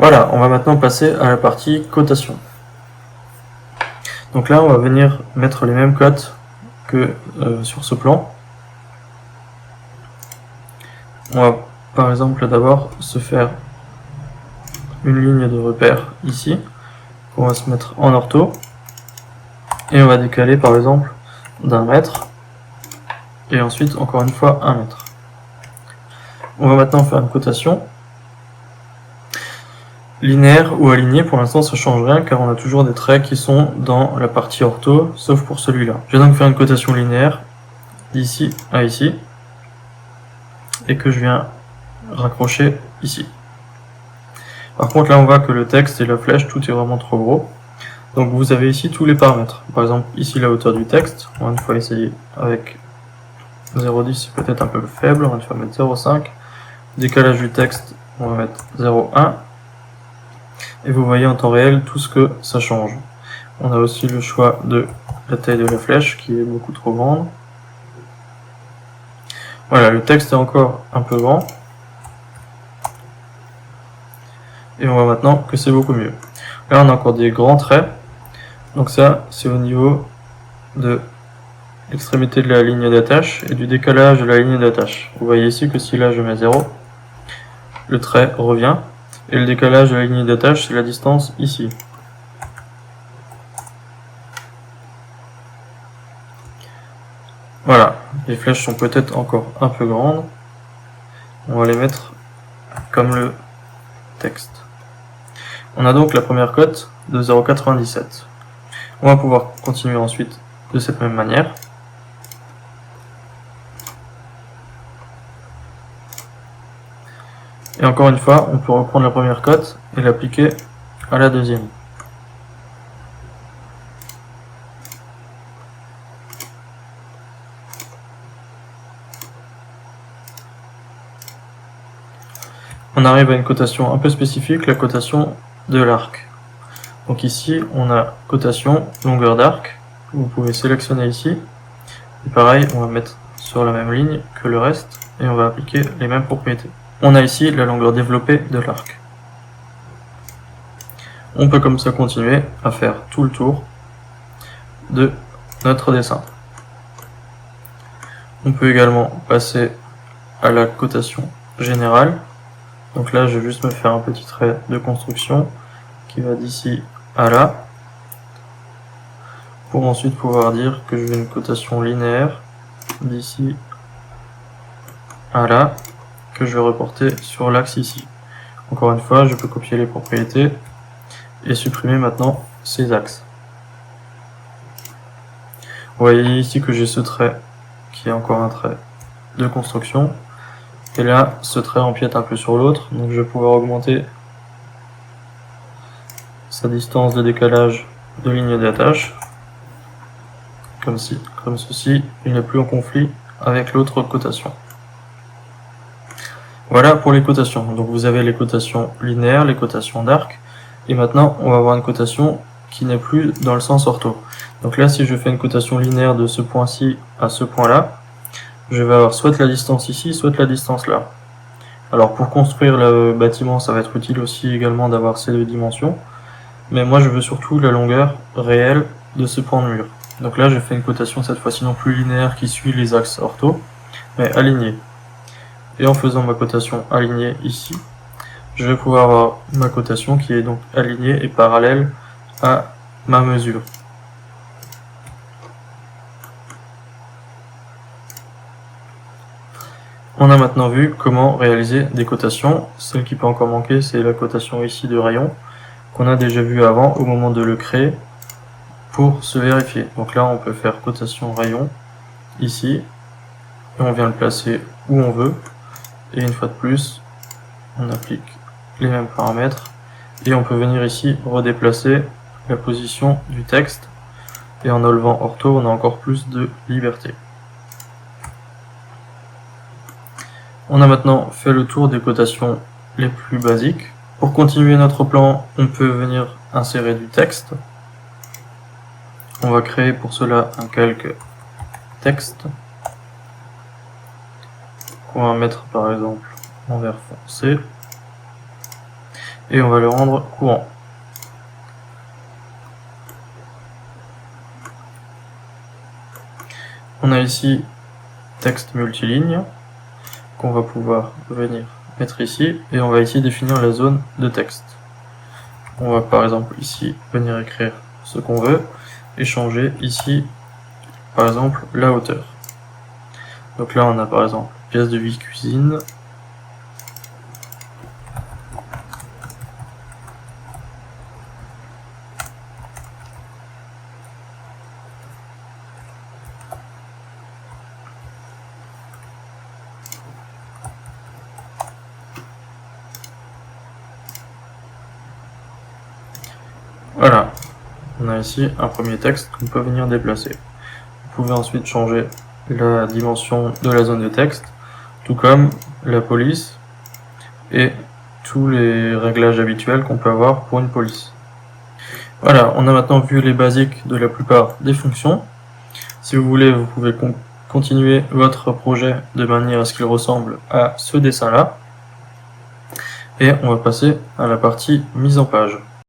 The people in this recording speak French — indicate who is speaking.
Speaker 1: Voilà, on va maintenant passer à la partie cotation. Donc là, on va venir mettre les mêmes cotes que sur ce plan. On va par exemple d'abord se faire une ligne de repère ici, qu'on va se mettre en ortho, et on va décaler par exemple d'1 mètre, et ensuite encore une fois 1 mètre. On va maintenant faire une cotation. Linéaire ou aligné, pour l'instant ça change rien car on a toujours des traits qui sont dans la partie ortho, sauf pour celui-là. Je vais donc faire une cotation linéaire d'ici à ici, et que je viens raccrocher ici. Par contre là on voit que le texte et la flèche, tout est vraiment trop gros. Donc vous avez ici tous les paramètres. Par exemple ici la hauteur du texte, on va une fois essayer avec 0,10, c'est peut-être un peu faible, on va une fois mettre 0,5. Décalage du texte, on va mettre 0,1. Et vous voyez en temps réel tout ce que ça change. On a aussi le choix de la taille de la flèche qui est beaucoup trop grande. Voilà, le texte est encore un peu grand. Et on voit maintenant que c'est beaucoup mieux. Là on a encore des grands traits. Donc ça c'est au niveau de l'extrémité de la ligne d'attache et du décalage de la ligne d'attache. Vous voyez ici que si là je mets 0, le trait revient. Et le décalage de la ligne d'attache, c'est la distance ici. Voilà, les flèches sont peut-être encore un peu grandes. On va les mettre comme le texte. On a donc la première cote de 0,97. On va pouvoir continuer ensuite de cette même manière. Et encore une fois, on peut reprendre la première cote et l'appliquer à la deuxième. On arrive à une cotation un peu spécifique, la cotation de l'arc. Donc ici, on a cotation longueur d'arc. Vous pouvez sélectionner ici. Et pareil, on va mettre sur la même ligne que le reste et on va appliquer les mêmes propriétés. On a ici la longueur développée de l'arc. On peut comme ça continuer à faire tout le tour de notre dessin. On peut également passer à la cotation générale. Donc là, je vais juste me faire un petit trait de construction qui va d'ici à là, pour ensuite pouvoir dire que je veux une cotation linéaire d'ici à là, que je vais reporter sur l'axe ici. Encore une fois, je peux copier les propriétés et supprimer maintenant ces axes. Vous voyez ici que j'ai ce trait qui est encore un trait de construction. Et là, ce trait empiète un peu sur l'autre, donc je vais pouvoir augmenter sa distance de décalage de ligne d'attache, comme ceci, il n'est plus en conflit avec l'autre cotation. Voilà pour les cotations. Donc vous avez les cotations linéaires, les cotations d'arc, et maintenant on va avoir une cotation qui n'est plus dans le sens ortho. Donc là, si je fais une cotation linéaire de ce point-ci à ce point-là, je vais avoir soit la distance ici, soit la distance là. Alors pour construire le bâtiment, ça va être utile aussi également d'avoir ces deux dimensions, mais moi je veux surtout la longueur réelle de ce point de mur. Donc là, je fais une cotation cette fois-ci non plus linéaire qui suit les axes ortho, mais alignée. Et en faisant ma cotation alignée ici, je vais pouvoir avoir ma cotation qui est donc alignée et parallèle à ma mesure. On a maintenant vu comment réaliser des cotations. Celle qui peut encore manquer, c'est la cotation ici de rayon, qu'on a déjà vu avant au moment de le créer pour se vérifier. Donc là, on peut faire cotation rayon ici, et on vient le placer où on veut. Et une fois de plus, on applique les mêmes paramètres et on peut venir ici redéplacer la position du texte, et en enlevant ortho, on a encore plus de liberté. On a maintenant fait le tour des cotations les plus basiques. Pour continuer notre plan, on peut venir insérer du texte. On va créer pour cela un calque texte. On va mettre par exemple en vert foncé. et on va le rendre courant. On a ici texte multiligne qu'on va pouvoir venir mettre ici et on va ici définir la zone de texte. On va par exemple ici venir écrire ce qu'on veut et changer ici par exemple la hauteur. Donc là on a par exemple pièce de vie cuisine. Voilà, on a ici un premier texte qu'on peut venir déplacer. Vous pouvez ensuite changer la dimension de la zone de texte, tout comme la police et tous les réglages habituels qu'on peut avoir pour une police. Voilà, on a maintenant vu les basiques de la plupart des fonctions. Si vous voulez, vous pouvez continuer votre projet de manière à ce qu'il ressemble à ce dessin-là. Et on va passer à la partie mise en page.